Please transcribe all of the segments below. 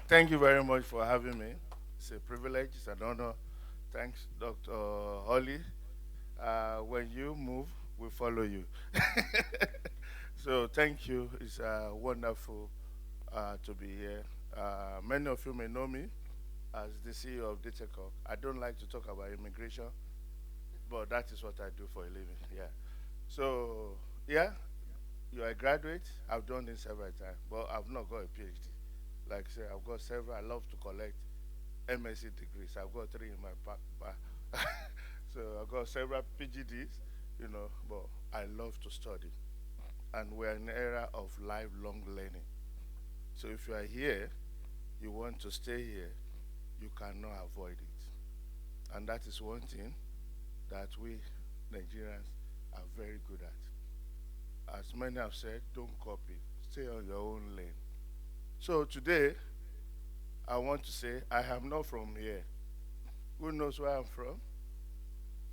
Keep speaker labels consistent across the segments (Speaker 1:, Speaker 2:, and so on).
Speaker 1: Thank you very much for having me. It's a privilege, it's an honor. Thanks, Dr. Holly. When you move, we follow you. So thank you. It's wonderful to be here. Many of you may know me as the CEO of Ditecom. I don't like to talk about immigration, but that is what I do for a living. Yeah. So yeah, you are a graduate. I've done this several times, but I've not got a PhD. Like I say, I've got several. I love to collect MSc degrees. I've got three in my back. So I've got several PGDs, but I love to study. And we're in an era of lifelong learning. So if you are here, you want to stay here, you cannot avoid it. And that is one thing that we Nigerians are very good at. As many have said, don't copy, stay on your own lane. So today, I want to say I am not from here. Who knows where I'm from?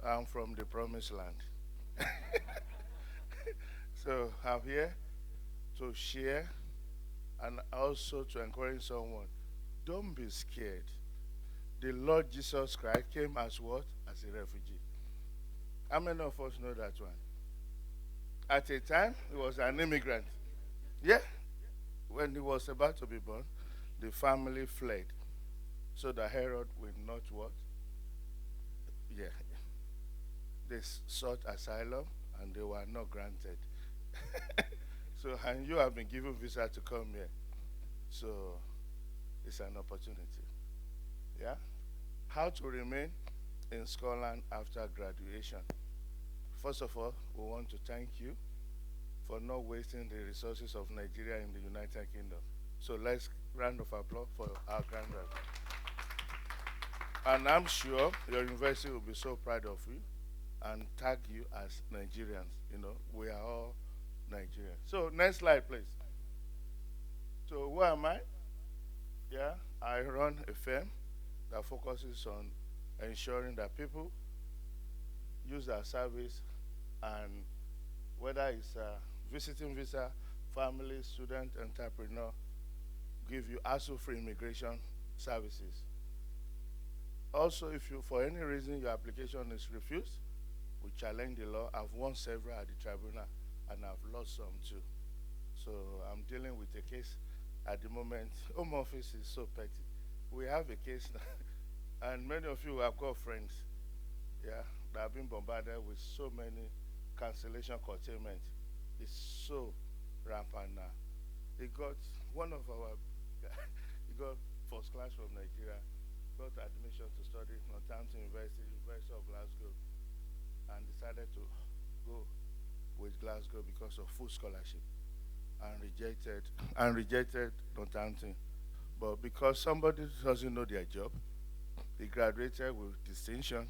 Speaker 1: I'm from the promised land. So I'm here to share and also to encourage someone. Don't be scared. The Lord Jesus Christ came as what? As a refugee. How many of us know that one? At a time, he was an immigrant. Yeah. When he was about to be born, the family fled so that Herod will not what? Yeah. They sought asylum and they were not granted. So, and you have been given visa to come here. So, it's an opportunity. Yeah? How to remain in Scotland after graduation. First of all, we want to thank you for not wasting the resources of Nigeria in the United Kingdom. So let's round of applause for our graduates. And I'm sure your university will be so proud of you and tag you as Nigerians. We are all Nigerians. So next slide, please. So who am I? Yeah, I run a firm that focuses on ensuring that people use our service, and whether it's a visiting visa, family, student, entrepreneur, give you hassle-free immigration services. Also, if you, for any reason, your application is refused, we challenge the law. I've won several at the tribunal, and I've lost some too. So I'm dealing with a case at the moment. Home office is so petty. We have a case now, and many of you have got friends, yeah, that have been bombarded with so many cancellation curtailment. It's so rampant now. He got one of our, he got first class from Nigeria, got admission to study Northampton University, University of Glasgow, and decided to go with Glasgow because of full scholarship, and rejected Northampton. But because somebody doesn't know their job, he graduated with distinction,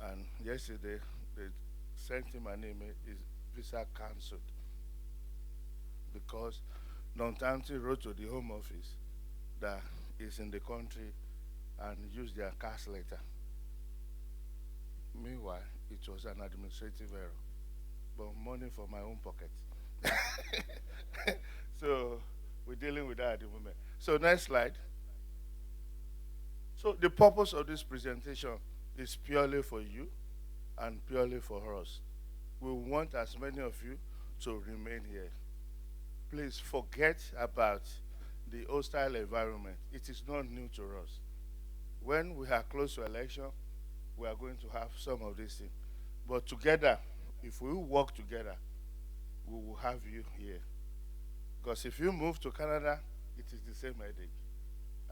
Speaker 1: and yesterday they sent him an email, his visa cancelled because Northampton wrote to the Home Office that is in the country and used their cast letter. Meanwhile, it was an administrative error, but money for my own pocket. So we're dealing with that at the moment. So next slide. So the purpose of this presentation is purely for you and purely for us. We want as many of you to remain here. Please forget about the hostile environment. It is not new to us. When we are close to election, we are going to have some of these things. But together, if we work together, we will have you here. Because if you move to Canada, it is the same headache.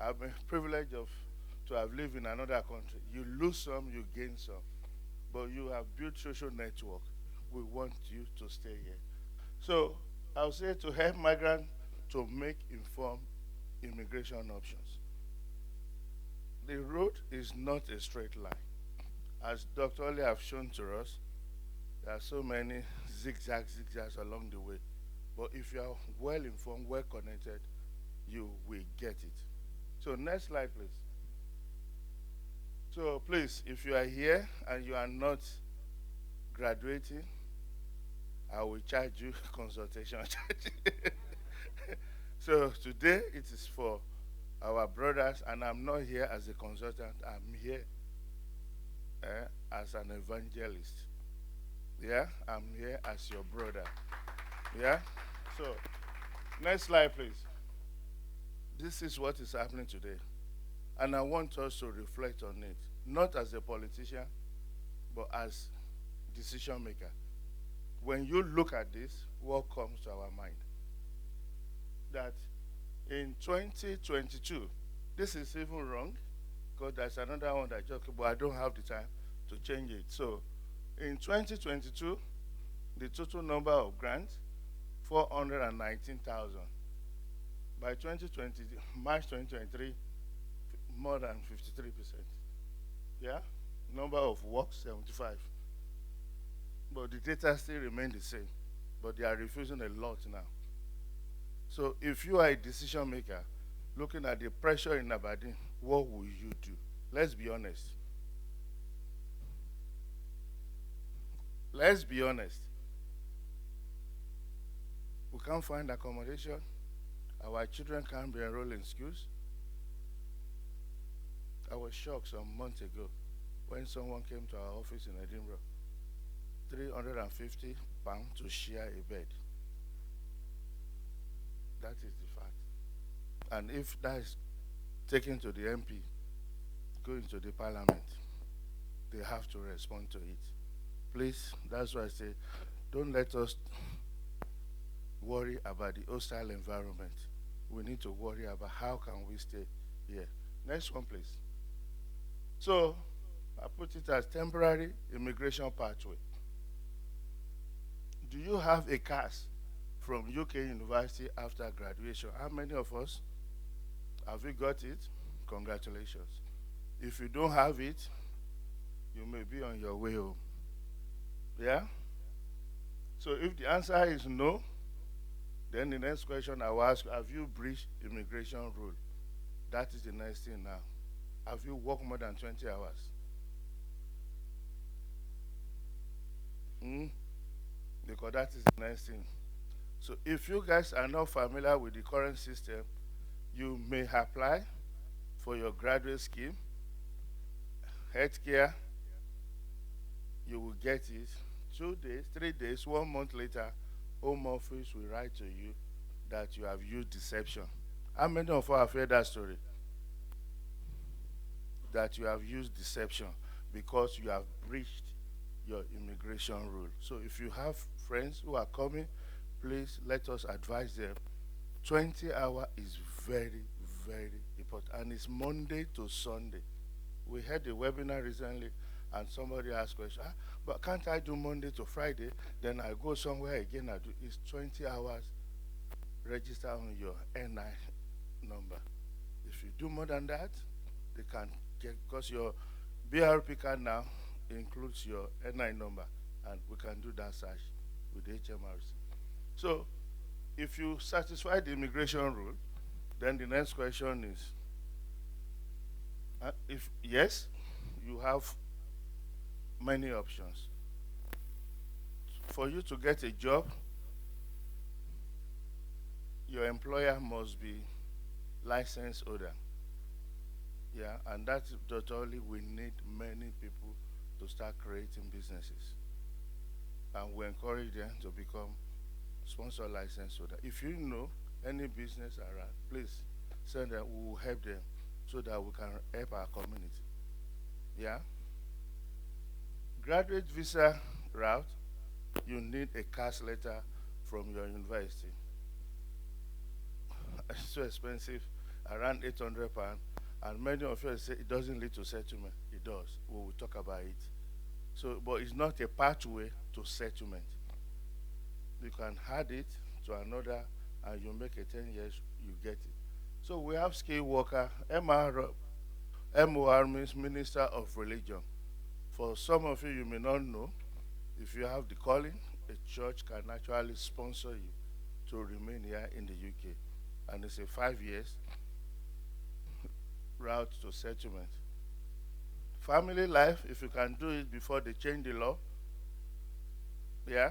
Speaker 1: I've been privileged to have lived in another country. You lose some, you gain some. But you have built social network. We want you to stay here. So I'll say to help migrants to make informed immigration options. The road is not a straight line. As Dr. Oli have shown to us, there are so many zigzags along the way. But if you are well informed, well connected, you will get it. So next slide, please. So please, if you are here and you are not graduating, I will charge you consultation charge. So today it is for our brothers, and I'm not here as a consultant, I'm here as an evangelist. Yeah, I'm here as your brother. Yeah? So, next slide, please. This is what is happening today. And I want us to reflect on it, not as a politician, but as decision maker. When you look at this, what comes to our mind? That in 2022, this is even wrong, because there's another one that just, but I don't have the time to change it. So in 2022, the total number of grants, 419,000. By 2020, March 2023, more than 53%. Yeah? Number of works, 75. But the data still remain the same. But they are refusing a lot now. So if you are a decision maker, looking at the pressure in Aberdeen, what will you do? Let's be honest. Let's be honest. We can't find accommodation. Our children can't be enrolled in schools. I was shocked some months ago when someone came to our office in Edinburgh. £350 to share a bed. That is the fact. And if that is taken to the MP, going to the parliament, they have to respond to it. Please, that's why I say, don't let us worry about the hostile environment. We need to worry about how can we stay here. Next one, please. So, I put it as temporary immigration pathway. Do you have a CAS from UK University after graduation? How many of us have you got it? Congratulations. If you don't have it, you may be on your way home. Yeah? So if the answer is no, then the next question I will ask, have you breached immigration rule? That is the next thing now. Have you worked more than 20 hours? Because that is the next thing. So if you guys are not familiar with the current system, you may apply for your graduate scheme, healthcare, you will get it. 2 days, 3 days, 1 month later, Home Office will write to you that you have used deception. How many of us have heard that story? That you have used deception because you have breached your immigration rule. So if you have friends who are coming, please let us advise them. 20 hours is very, very important. And it's Monday to Sunday. We had a webinar recently and somebody asked a question, but can't I do Monday to Friday? Then I go somewhere again, I do. It's 20 hours, register on your NI number. If you do more than that, they can get, because your BRP card now includes your NI number, and we can do that search with HMRC. So, if you satisfy the immigration rule, then the next question is, if yes, you have many options. For you to get a job, your employer must be license holder. Yeah, and that's totally we need many people to start creating businesses. And we encourage them to become sponsor license holder. If you know any business around, please send them, we will help them so that we can help our community. Yeah? Graduate visa route, you need a cash letter from your university. It's so expensive, around £800, and many of you say it doesn't lead to settlement. It does. We will talk about it. So, but it's not a pathway to settlement. You can add it to another, and you make a 10 years, you get it. So we have skilled worker. MOR means Minister of Religion. For some of you, you may not know, if you have the calling, a church can actually sponsor you to remain here in the UK. And it's a 5 years route to settlement. Family life, if you can do it before they change the law, yeah,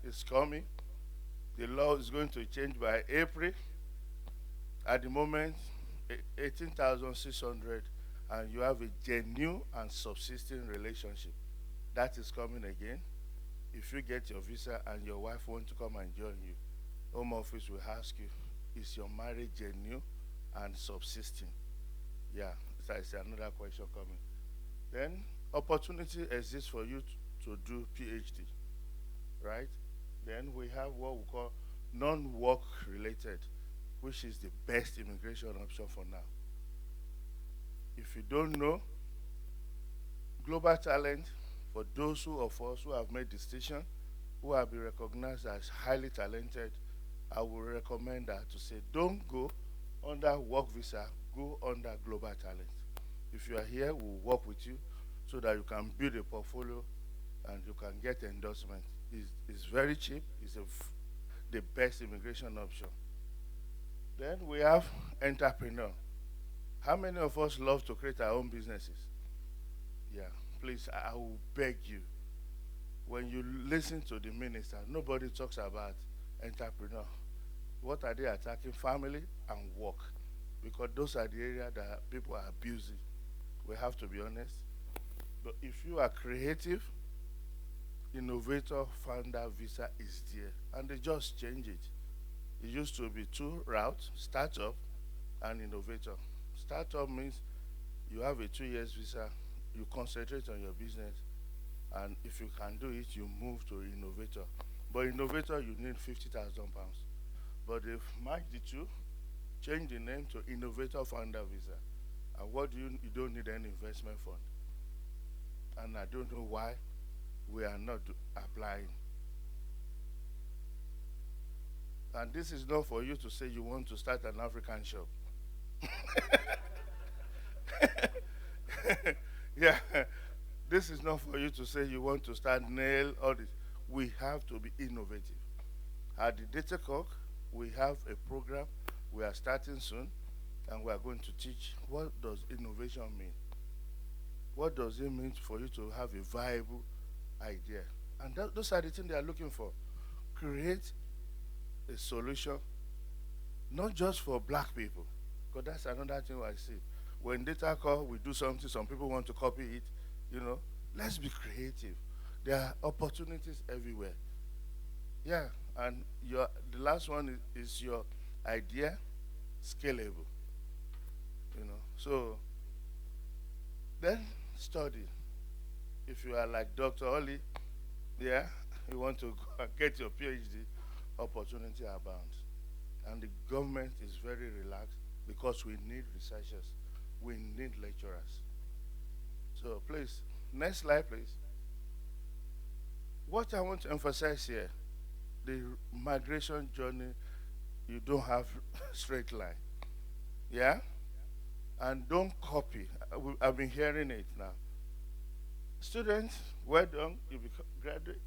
Speaker 1: it's coming. The law is going to change by April. At the moment, 18,600, and you have a genuine and subsisting relationship. That is coming again. If you get your visa and your wife wants to come and join you, Home Office will ask you, is your marriage genuine and subsisting? Yeah, that's another question coming. Then opportunity exists for you to do PhD, right? Then we have what we call non-work related, which is the best immigration option for now. If you don't know, global talent, for those who of us who have made decision, who have been recognized as highly talented, I would recommend that to say, don't go under work visa, go under global talent. If you are here, we'll work with you so that you can build a portfolio and you can get endorsement. It's very cheap. It's the best immigration option. Then we have entrepreneur. How many of us love to create our own businesses? Yeah, please, I will beg you. When you listen to the minister, nobody talks about entrepreneur. What are they attacking? Family and work. Because those are the areas that people are abusing. We have to be honest. But if you are creative, innovator, founder, visa is there. And they just change it. It used to be two routes, startup and innovator. Startup means you have a 2 years visa, you concentrate on your business, and if you can do it, you move to innovator. But innovator, you need 50,000 pounds. But they've merged the two, change the name to innovator founder visa. And what do you don't need any investment fund. And I don't know why we are not applying. And this is not for you to say you want to start an African shop. Yeah, this is not for you to say you want to start nail all this. We have to be innovative. At the Data Cork, we have a program we are starting soon, and we are going to teach what does innovation mean. What does it mean for you to have a viable idea? And those are the things they are looking for. Create a solution, not just for black people, because that's another thing I see. When data call, we do something, some people want to copy it, you know. Let's be creative. There are opportunities everywhere. Yeah, and the last one is your idea scalable, you know. So then study. If you are like Dr. Oli, yeah, you want to go and get your PhD, opportunity abounds. And the government is very relaxed because we need researchers, we need lecturers. So please, next slide, please. What I want to emphasize here, the migration journey, you don't have straight line. Yeah? And don't copy. I've been hearing it now. Students, well done, you become graduate.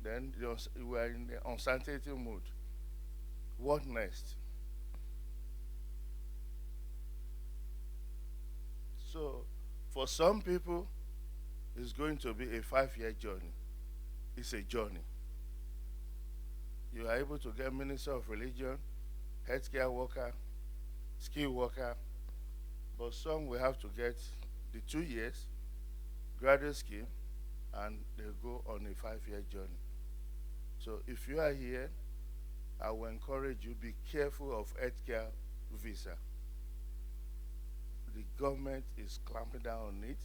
Speaker 1: Then we are in the uncertainty mood. What next? So, for some people, it's going to be a 5 year journey. It's a journey. You are able to get Minister of Religion, healthcare worker, skill worker, but some will have to get the 2 years graduate scheme, and they go on a 5 year journey. So if you are here, I will encourage you, be careful of healthcare visa. The government is clamping down on it.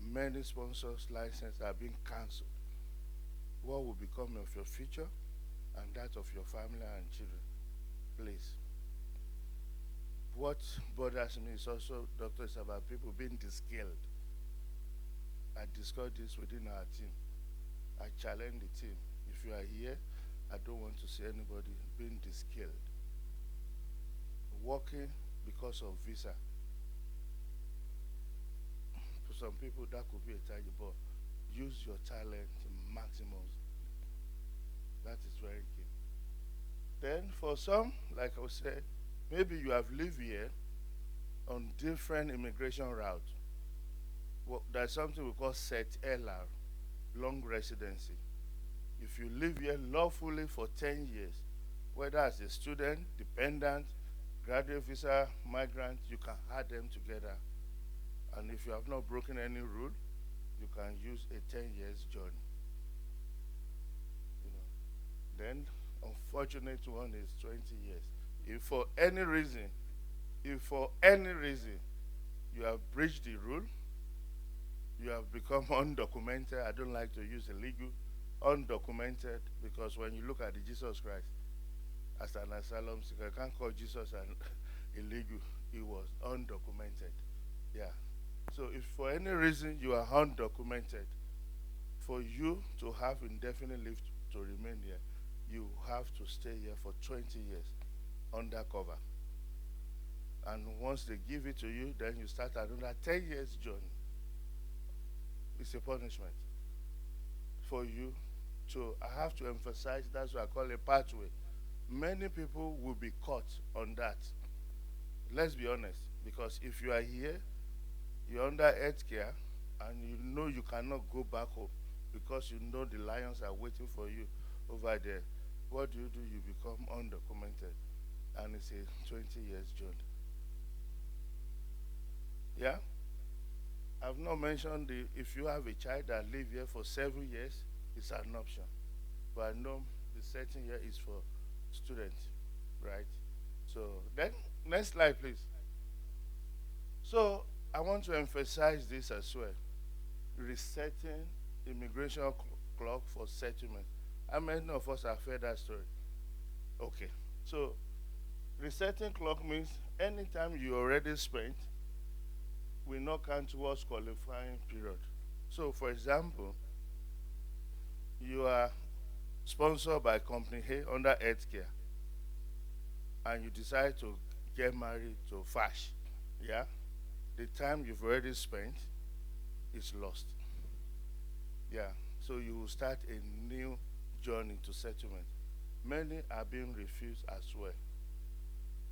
Speaker 1: Many sponsors' licenses are being cancelled. What will become of your future and that of your family and children? Please. What bothers me is also, doctor, is about people being de-skilled. I discussed this within our team. I challenge the team. If you are here, I don't want to see anybody being de-skilled. Working because of visa. For some people, that could be a target, but use your talent to maximum. That is very key. Then for some, like I said, maybe you have lived here on different immigration routes. Well, there's something we call set LR, long residency. If you live here lawfully for 10 years, whether as a student, dependent, Graduate visa, migrant, you can add them together. And if you have not broken any rule, you can use a 10 years journey. You know. Then, unfortunate one is 20 years. If for any reason, if for any reason you have breached the rule, you have become undocumented. I don't like to use illegal, undocumented, because when you look at the Jesus Christ as an asylum seeker, you can't call Jesus an illegal. He was undocumented. Yeah. So if for any reason you are undocumented, for you to have indefinite leave to remain here, you have to stay here for 20 years undercover. And once they give it to you, then you start another 10 years journey. It's a punishment for you. So I have to emphasize that's what I call a pathway. Many people will be caught on that. Let's be honest, because if you are here, you're under health care, and you know you cannot go back home because you know the lions are waiting for you over there. What do? You become undocumented, and it's a 20 years journey. Yeah? I've not mentioned if you have a child that live here for 7 years, it's an option. But I know the setting here is for students, right? So then, next slide, please. So I want to emphasize this as well. Resetting immigration clock for settlement. How many of us have heard that story? Okay. So resetting clock means anytime you already spent will not count towards qualifying period. So for example, you are sponsored by company A under healthcare, and you decide to get married to Fash. Yeah? The time you've already spent is lost. Yeah. So you will start a new journey to settlement. Many are being refused as well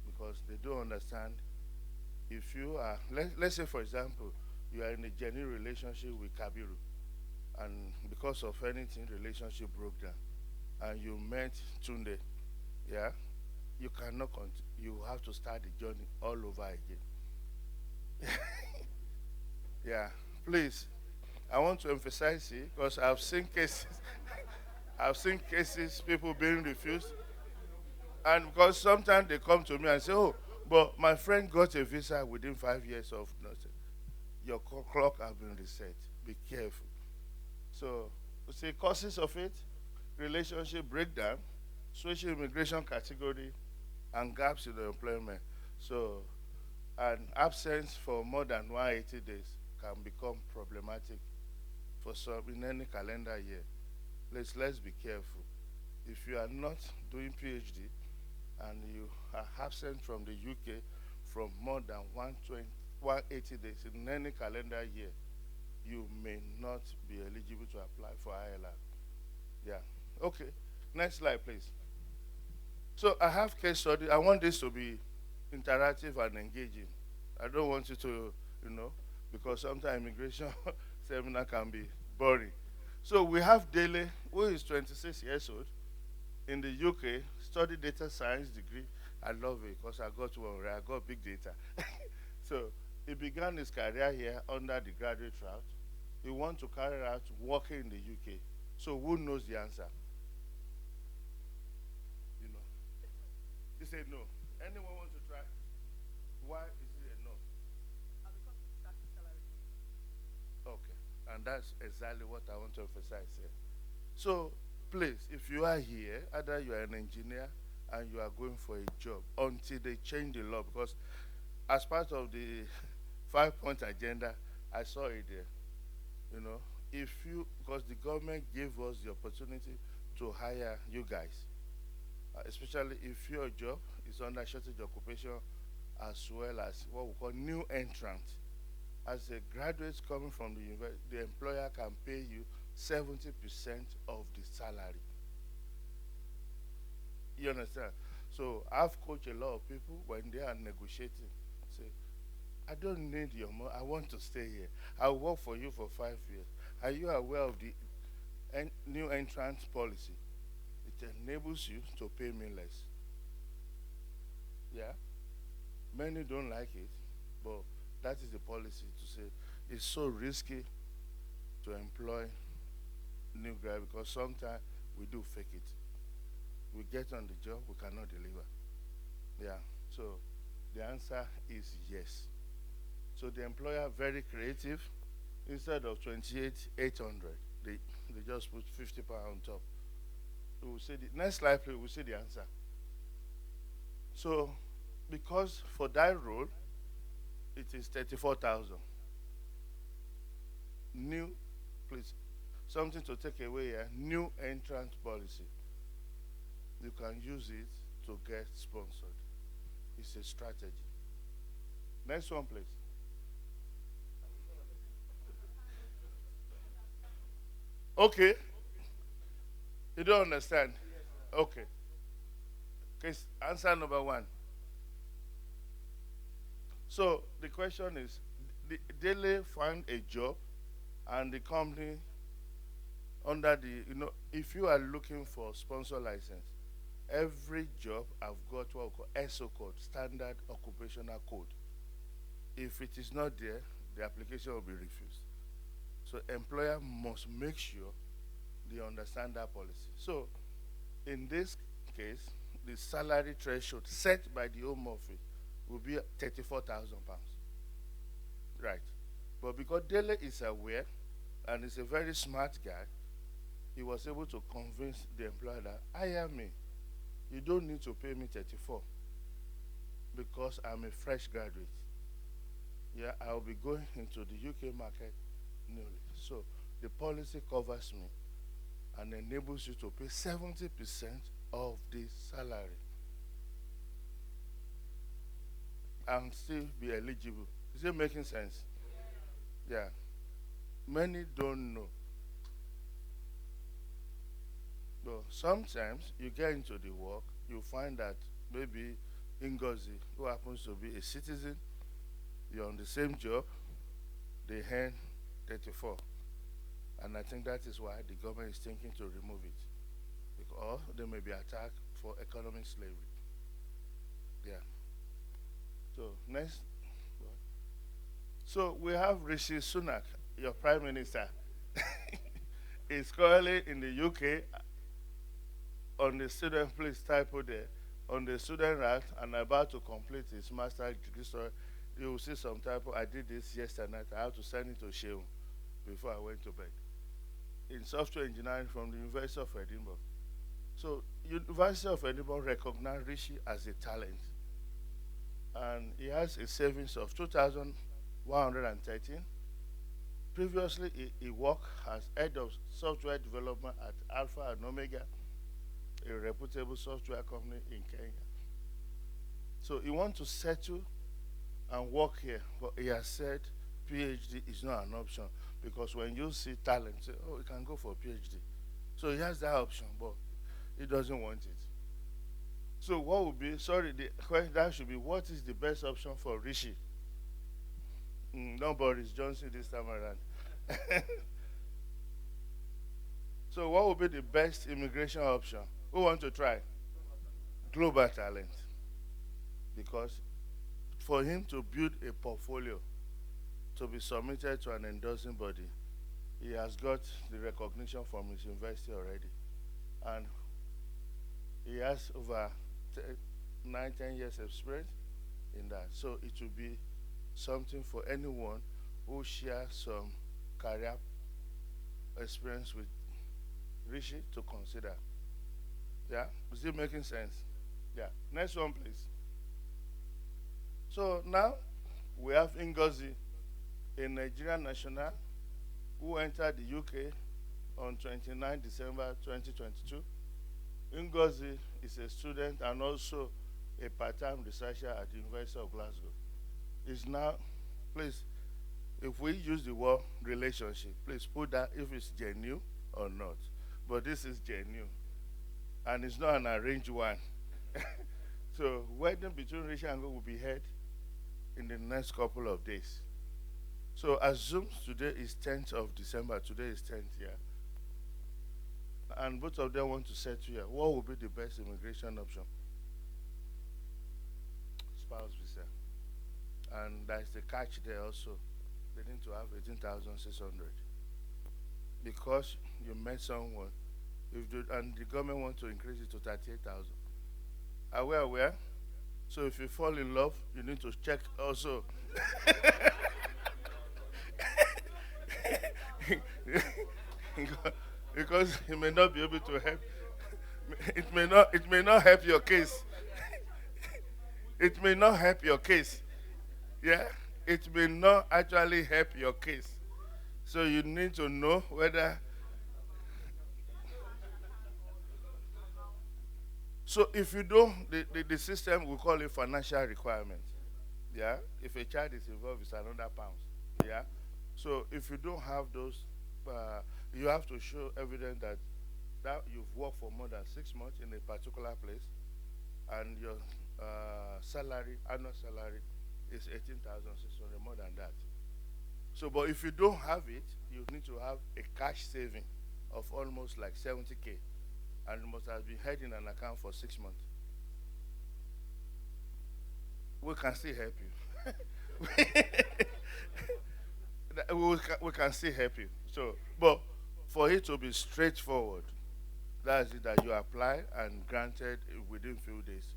Speaker 1: because they don't understand. If you are, let's say for example, you are in a genuine relationship with Kabiru, and because of anything, relationship broke down, and you met Tunde, yeah, you cannot, you have to start the journey all over again. Yeah, please, I want to emphasize it because I've seen cases, I've seen cases, people being refused, and because sometimes they come to me and say, oh, but my friend got a visa within 5 years of nothing. Your clock has been reset. Be careful. So, you see, causes of it, relationship breakdown, social immigration category, and gaps in the employment. So, an absence for more than 180 days can become problematic for some in any calendar year. Let's be careful. If you are not doing PhD and you are absent from the UK from more than 180 days in any calendar year, you may not be eligible to apply for ILR. Yeah. Okay. Next slide, please. So I have case study. I want this to be interactive and engaging. I don't want you to, because sometimes immigration seminar can be boring. So we have Dele, who is 26 years old, in the UK, studied data science degree. I love it because I got one, right? I got big data. So he began his career here under the graduate route. He wants to carry out working in the UK. So who knows the answer? You know. He said no. Anyone want to try? Why is it a no? Okay. And that's exactly what I want to emphasize here. So please, if you are here, either you are an engineer and you are going for a job until they change the law, because as part of the 5 point agenda, I saw it there. You know, if you, because the government gave us the opportunity to hire you guys, especially if your job is under shortage occupation, as well as what we call new entrant. As a graduate coming from the university, the employer can pay you 70% of the salary. You understand? So I've coached a lot of people when they are negotiating. Say, I don't need your money. I want to stay here. I'll work for you for 5 years. Are you aware of the new entrance policy? It enables you to pay me less. Yeah? Many don't like it, but that is the policy to say it's so risky to employ new guy because sometimes we do fake it. We get on the job, we cannot deliver. Yeah. So the answer is yes. So the employer very creative. Instead of 28,800, they just put 50 pounds on top. We will see the next slide, please. We'll see the answer. So because for that role, it is 34,000. New, please, something to take away here. New entrant policy. You can use it to get sponsored. It's a strategy. Next one, please. Okay, you don't understand. Okay. Case answer number one. So the question is, Dele find a job, and the company under the if you are looking for sponsor license, every job I've got what we call SO code, standard occupational code. If it is not there, the application will be refused. So employer must make sure they understand that policy. So in this case, the salary threshold set by the Home Office will be 34,000 pounds. Right. But because Dele is aware and is a very smart guy, he was able to convince the employer that hire me. You don't need to pay me 34 because I'm a fresh graduate. Yeah, I'll be going into the UK market newly. So the policy covers me and enables you to pay 70% of the salary and still be eligible. Is it making sense? Yeah. Many don't know. So sometimes you get into the work, you find that maybe Ngozi, who happens to be a citizen, you're on the same job, they earn 34. And I think that is why the government is thinking to remove it. Because they may be attacked for economic slavery. Yeah. So next. So we have Rishi Sunak, your prime minister. Is currently in the UK on the student, please typo there, on the student route and about to complete his master's degree. So you will see some typo. I did this yesterday night. I have to send it to Sheung before I went to bed. In software engineering from the University of Edinburgh. So University of Edinburgh recognized Rishi as a talent. And he has a savings of 2,113. Previously, he worked as head of software development at Alpha and Omega, a reputable software company in Kenya. So he wants to settle and work here, but he has said PhD is not an option because when you see talent, say, oh, you can go for PhD. So he has that option, but he doesn't want it. So what would be, sorry, the question that should be, what is the best option for Rishi? Not Boris Johnson this time around. So what would be the best immigration option? Who want to try? Global talent. Because for him to build a portfolio to be submitted to an endorsing body, he has got the recognition from his university already. And he has over 10 years experience in that. So it will be something for anyone who shares some career experience with Rishi to consider. Yeah? Is it making sense? Yeah. Next one, please. So now we have Ngozi, a Nigerian national who entered the UK on 29 December 2022. Ngozi is a student and also a part-time researcher at the University of Glasgow. Is now, please, if we use the word relationship, please put that if it's genuine or not. But this is genuine. And it's not an arranged one. So wedding between Rishi and Ngo will be held in the next couple of days. So assume today is 10th of December. Today is 10th, yeah. And both of them want to settle here. What would be the best immigration option? Spouse visa. And there's the catch there also. They need to have 18,600 because you met someone. And the government want to increase it to 38,000. Are we aware? So if you fall in love, you need to check also. Because he may not be able to help. It may not help your case. It may not help your case. Yeah? It may not actually help your case. So you need to know whether. So if you don't, the system will call it financial requirement. Yeah? If a child is involved, it's another pounds. Yeah? So if you don't have those, you have to show evidence that you've worked for more than 6 months in a particular place, and your annual salary, is 18,600, more than that. So, but if you don't have it, you need to have a cash saving of almost like 70K, and it must have been held in an account for 6 months. We can still help you. We can still help you. So, but for it to be straightforward, that's it, that you apply and granted within few days.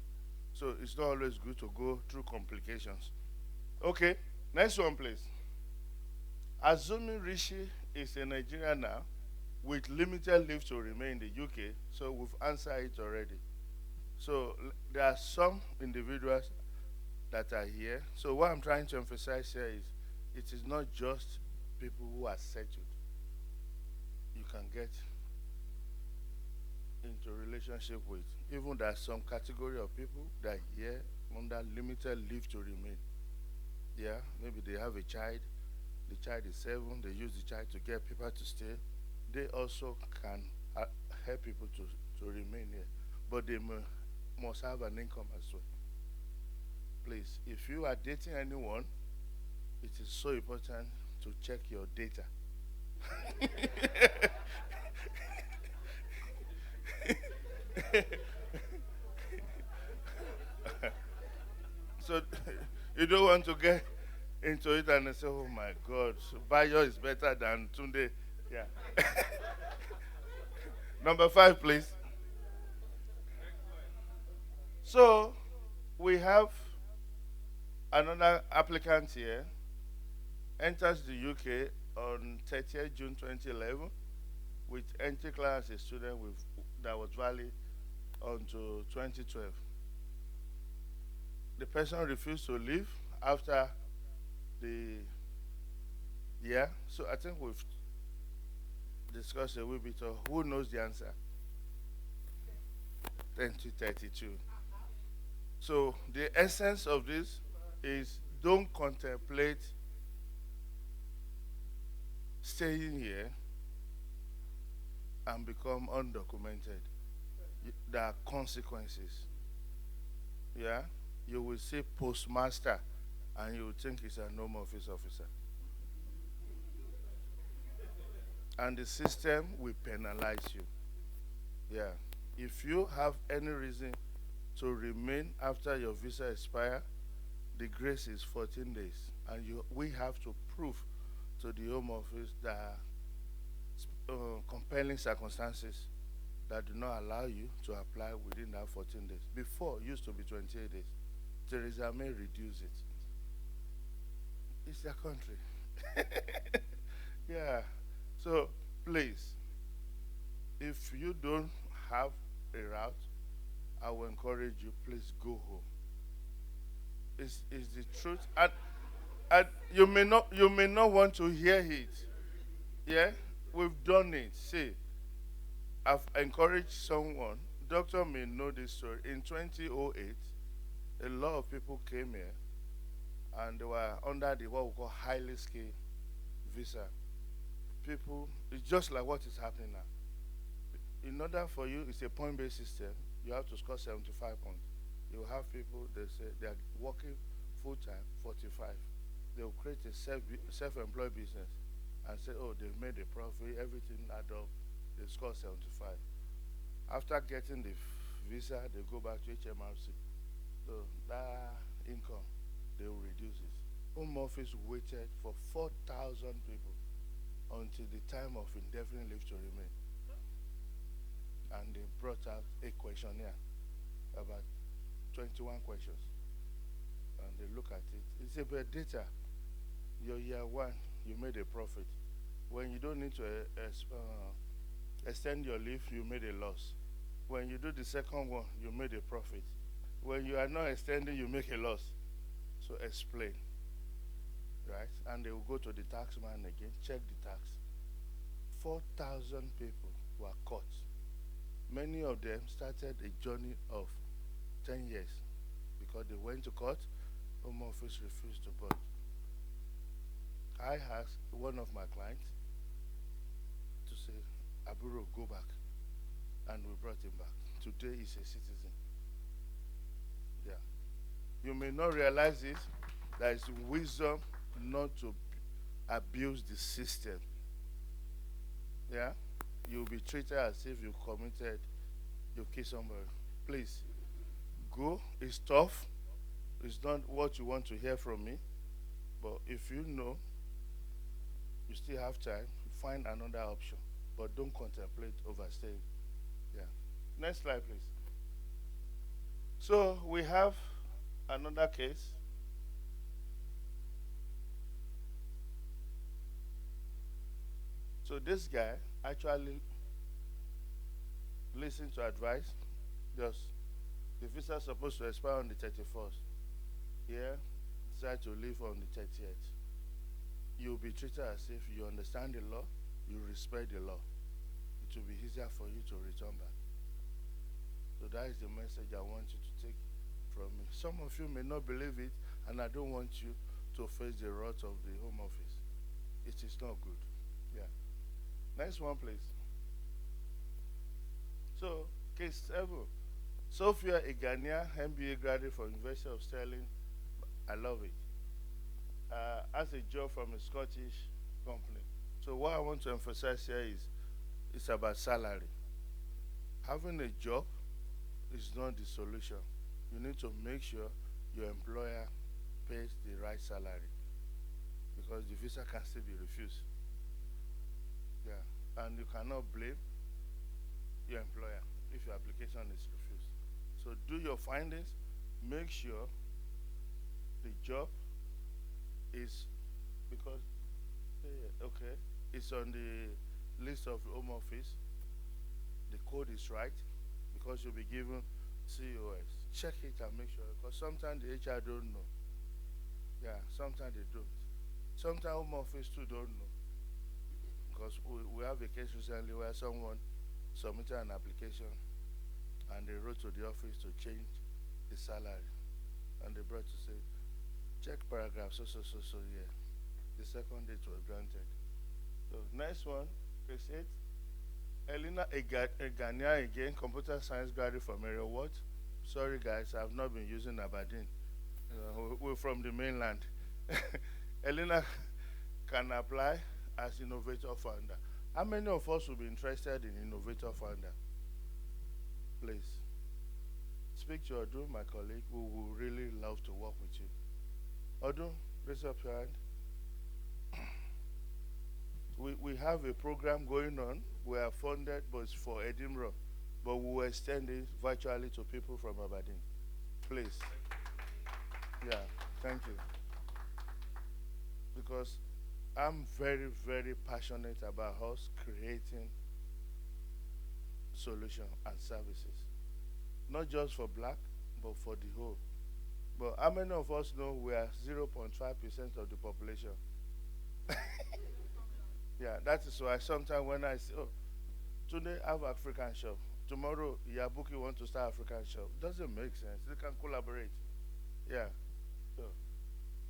Speaker 1: So it's not always good to go through complications. Okay, next one, please. Assuming Rishi is a Nigerian now with limited leave to remain in the UK, so we've answered it already. So there are some individuals that are here. So what I'm trying to emphasize here is it is not just people who are settled. You can get into relationship with. Even there are some category of people that are here under limited leave to remain. Yeah, maybe they have a child, the child is 7, they use the child to get people to stay. They also can help people to remain here. But they must have an income as well. Please, if you are dating anyone, it is so important to check your data. So you don't want to get into it and say, oh my God, so Bayo is better than Tunde. Yeah. Number 5, please. So we have another applicant here, enters the UK on 30th June 2011 with entry class as a student that was valid until 2012. The person refused to leave after the year. So I think we've discussed a little bit of who knows the answer. 2032. So the essence of this is don't contemplate staying here and become undocumented. There are consequences. Yeah? You will see postmaster and you will think it's a home office officer. And the system will penalize you. Yeah. If you have any reason to remain after your visa expire, the grace is 14 days. And we have to prove to the Home Office that compelling circumstances that do not allow you to apply within that 14 days. Before, it used to be 28 days. Theresa May reduced it. It's their country. Yeah. So, please, if you don't have a route, I will encourage you, please go home. It's the truth. And you may not want to hear it. Yeah? We've done it. See, I've encouraged someone, doctor may know this story. In 2008, a lot of people came here and they were under the what we call highly skilled visa. People, it's just like what is happening now. In order for you, it's a point-based system. You have to score 75 points. You have people, they say they are working full-time, 45. They'll create a self-employed business and say, oh, they've made a profit, everything add up, they score 75. After getting the visa, they go back to HMRC. So that income, they will reduce it. Home Office waited for 4,000 people until the time of indefinite leave to remain, and they brought out a questionnaire about 21 questions, and they look at it. It's about data. Your year one, you made a profit. When you don't need to extend your leave, you made a loss. When you do the second one, you made a profit. When you are not extending, you make a loss. So explain, right? And they will go to the tax man again, check the tax. 4,000 people were caught. Many of them started a journey of 10 years because they went to court, Home Office refused to budge. I asked one of my clients to say, Aburo, go back. And we brought him back. Today he's a citizen. Yeah. You may not realize this. There is wisdom not to abuse the system. Yeah? You'll be treated as if you committed, you killed somebody. Please, go. It's tough. It's not what you want to hear from me. But if you know, you still have time, find another option. But don't contemplate overstaying. Yeah. Next slide, please. So we have another case. So this guy actually listened to advice. Just the visa is supposed to expire on the 31st. Yeah, decide to leave on the 30th. You'll be treated as if you understand the law, you respect the law. It will be easier for you to return back. So that is the message I want you to take from me. Some of you may not believe it, and I don't want you to face the wrath of the Home Office. It is not good. Yeah. Next one, please. So, case 7. Sophia, a Ghanaian MBA graduate from University of Stirling, I love it, has a job from a Scottish company. So what I want to emphasize here is it's about salary. Having a job is not the solution. You need to make sure your employer pays the right salary because the visa can still be refused. Yeah, and you cannot blame your employer if your application is refused. So do your findings, make sure the job is because okay, it's on the list of Home Office. The code is right because you'll be given COS. Check it and make sure because sometimes the HR don't know. Yeah, sometimes they don't. Sometimes Home Office too don't know because we have a case recently where someone submitted an application and they wrote to the office to change the salary and they brought to say check paragraph so yeah. The second date was granted. So next one, case 8. Elena Ghanaian again, computer science graduate from area what? Sorry guys, I've not been using Aberdeen. We're from the mainland. Elena can apply as innovator founder. How many of us will be interested in innovator founder? Please. Speak to Odu, my colleague, who would really love to work with you. Odu, raise up your hand. We have a program going on. We are funded, but it's for Edinburgh. But we will extend it virtually to people from Aberdeen. Please. Yeah, thank you. Because I'm very, very passionate about us creating solutions and services. Not just for black, but for the whole. But how many of us know we are 0.5% of the population? Yeah, that is why sometimes when I say, oh, today I have African shop, tomorrow Yabuki want to start African shop. Doesn't make sense. They can collaborate. Yeah. So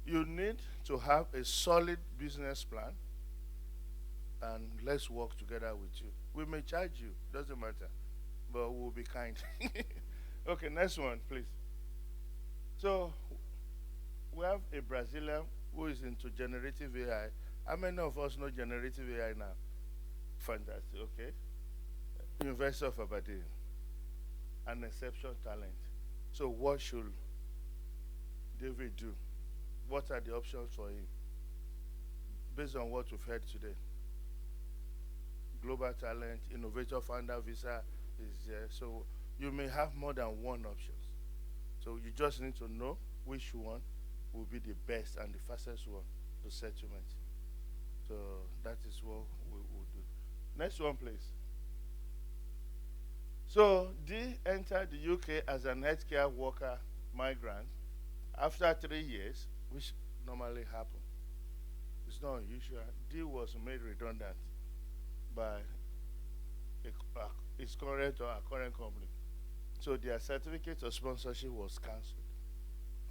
Speaker 1: you need to have a solid business plan and let's work together with you. We may charge you, doesn't matter. But we'll be kind. Okay, next one, please. So we have a Brazilian who is into generative AI. How many of us know generative AI now? Fantastic, okay. University of Aberdeen. An exceptional talent. So what should David do? what are the options for him based on what we've heard today? Global talent, innovator founder visa is there. So you may have more than one options. So you just need to know which one will be the best and the fastest one to settlement. So that is what we will do. Next one, please. So D entered the UK as an healthcare worker migrant after 3 years, which normally happen. It's not unusual. D was made redundant by his current or our current company. So their certificate of sponsorship was cancelled.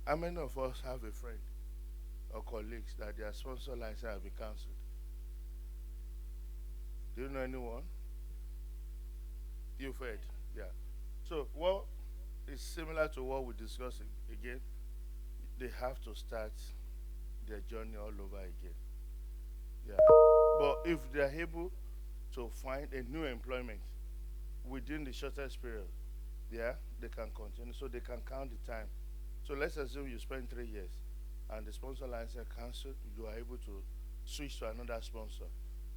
Speaker 1: How many of us have a friend or colleagues that their sponsor license have been cancelled? Do you know anyone? You've heard, yeah. So what is similar to what we discussed again? They have to start their journey all over again. Yeah. But if they are able to find a new employment within the shortest period, yeah, they can continue. So they can count the time. So let's assume you spend 3 years and the sponsor license cancelled, you are able to switch to another sponsor.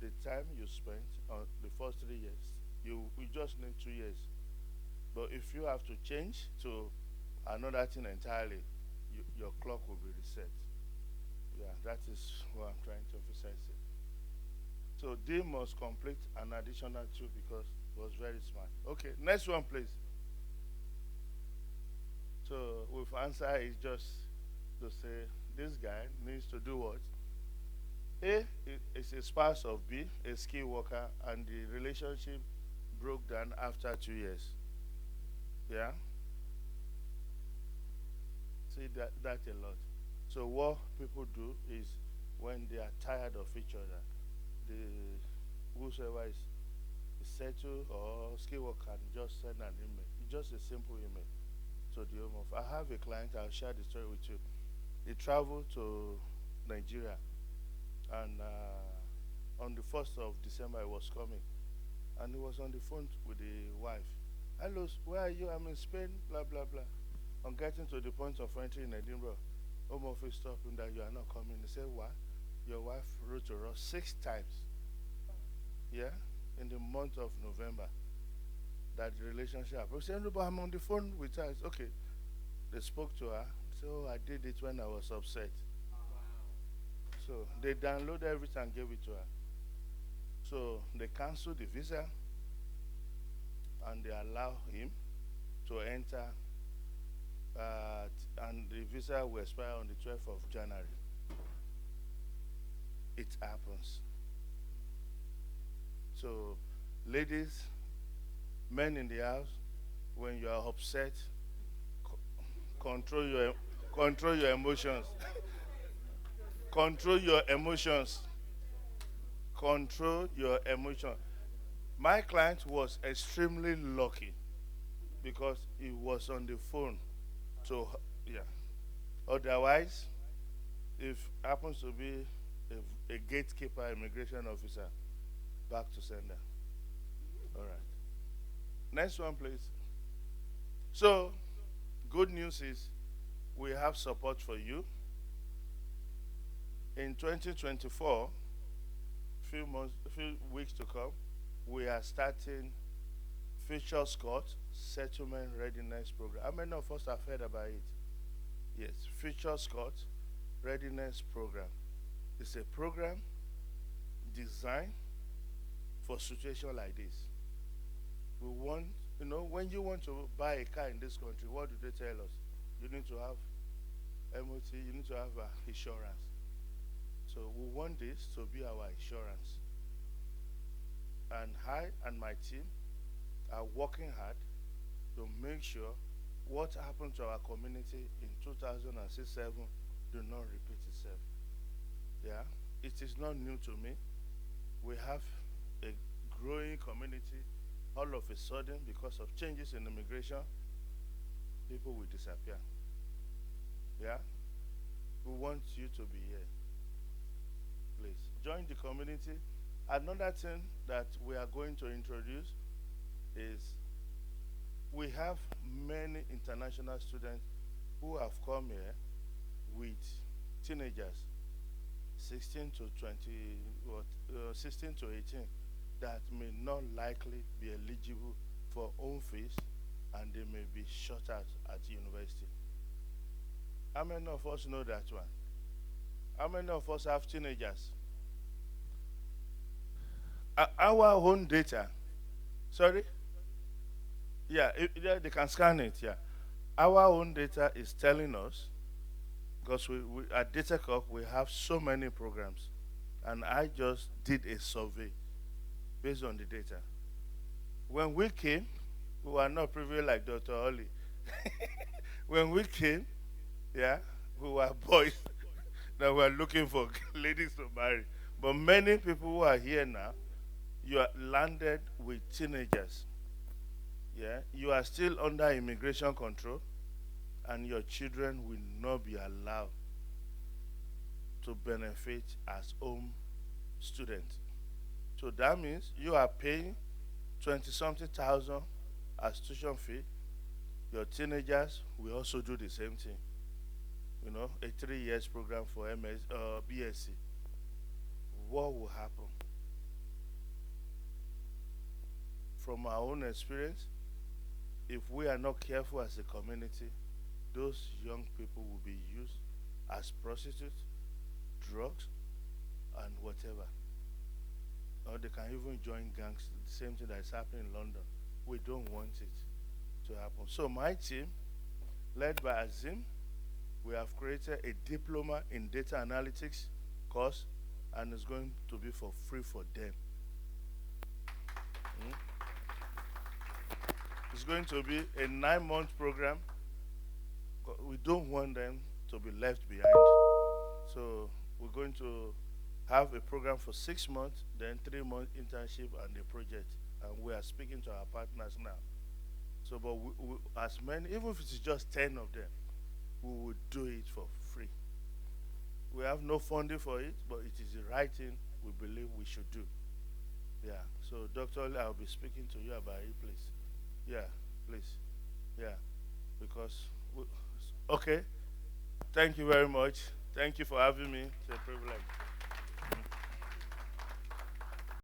Speaker 1: The time you spent on the first 3 years, you just need 2 years. But if you have to change to another thing entirely, your clock will be reset. Yeah, that is what I'm trying to emphasize here. So they must complete an additional two because it was very smart. Okay, next one, please. So with answer is just to say this guy needs to do what? A is a spouse of B, a skilled worker, and the relationship broke down after 2 years. Yeah, see that a lot. So what people do is when they are tired of each other, the whosoever is settled or skilled worker can just send an email. It's just a simple email to the home of. I have a client. I'll share the story with you. He traveled to Nigeria, and on the 1st of December, he was coming, and he was on the phone with the wife. Hello, where are you? I'm in Spain. Blah blah blah. On getting to the point of entry in Edinburgh, home office told him that you are not coming. He said, "What? Your wife wrote to us 6 times. Yeah, in the month of November, that the relationship." I said, "No, but I'm on the phone with her." It's okay. They spoke to her. So I did it when I was upset. So they downloaded everything and gave it to her. So they canceled the visa and they allow him to enter, and the visa will expire on the 12th of January. It happens. So, ladies, men in the house, when you are upset, co- control your control your emotions. Control your emotions. Control your emotions. My client was extremely lucky because he was on the phone. So yeah. Otherwise, if happens to be a gatekeeper immigration officer, back to sender. All right. Next one, please. So, good news is we have support for you. In 2024, few weeks to come, we are starting Future Scott Settlement Readiness Program. How many of us have heard about it? Yes, Future Scott Readiness Program. It's a program designed for situation like this. We want, when you want to buy a car in this country, what do they tell us? You need to have MOT, you need to have insurance. So we want this to be our insurance. And I and my team are working hard to make sure what happened to our community in 2006-7 do not repeat itself. Yeah, it is not new to me. We have a growing community. All of a sudden, because of changes in immigration, people will disappear. Yeah, we want you to be here. Please join the community. Another thing that we are going to introduce is we have many international students who have come here with teenagers, 16 to 20, 16 to 18, that may not likely be eligible for own fees and they may be shut out at university. How many of us know that one? How many of us have teenagers? Our own data, sorry? Yeah, yeah, they can scan it, yeah. Our own data is telling us, because we at DataCorp, we have so many programs. And I just did a survey based on the data. When we came, we were not privileged like Dr. Oli. When we came, yeah, we were boys that were looking for ladies to marry. But many people who are here now, you are landed with teenagers. Yeah, you are still under immigration control, and your children will not be allowed to benefit as home students. So that means you are paying 20 something thousand as tuition fee. Your teenagers will also do the same thing. You know, a 3 years program for BSc. What will happen? From our own experience, if we are not careful as a community, those young people will be used as prostitutes, drugs, and whatever. Or they can even join gangs, the same thing that is happening in London. We don't want it to happen. So my team, led by Azim, we have created a diploma in data analytics course, and it's going to be for free for them. Mm. It's going to be a 9-month program. We don't want them to be left behind. So we're going to have a program for 6 months, then 3 month internship and a project. And we are speaking to our partners now. So, but as many, even if it's just 10 of them, we will do it for free. We have no funding for it, but it is the right thing we believe we should do. Yeah. So, Dr. Oli, I'll be speaking to you about it, please. Yeah, please. Yeah. Because, okay. Thank you very much. Thank you for having me. It's a privilege.